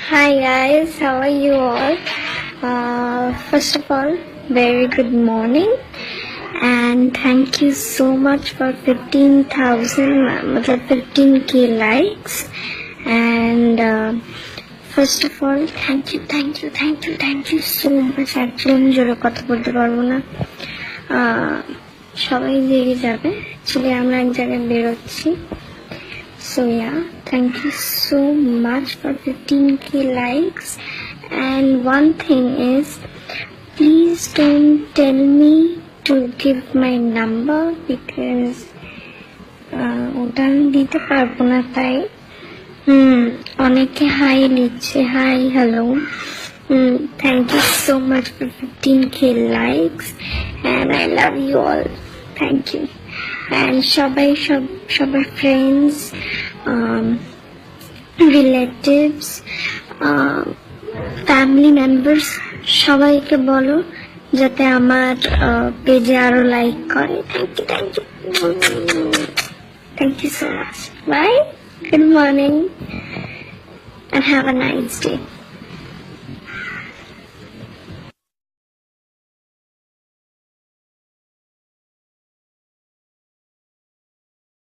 Hi guys, how are you all? First of all, very good morning and thank you so much for 15k likes and first of all thank you so much. Actually আমি জোরে কথা বলতে পারবো না, সবাই জেগে যাবে। Actually আমরা এক জায়গায় বেরোচ্ছি। So yeah, thank you so much for 15k likes. And one thing is, please don't tell me to give my number because ওটা আমি দিতে পারবো না। তাই অনেকে হাই লিখছে, hi hello. Thank you so much for 15k likes and I love you all. Thank you. And সবাই friends, relatives, family members সবাইকে বলো যাতে আমার পেজে আরো লাইক করে। Thank you so much. Bye. Good morning and have a nice day.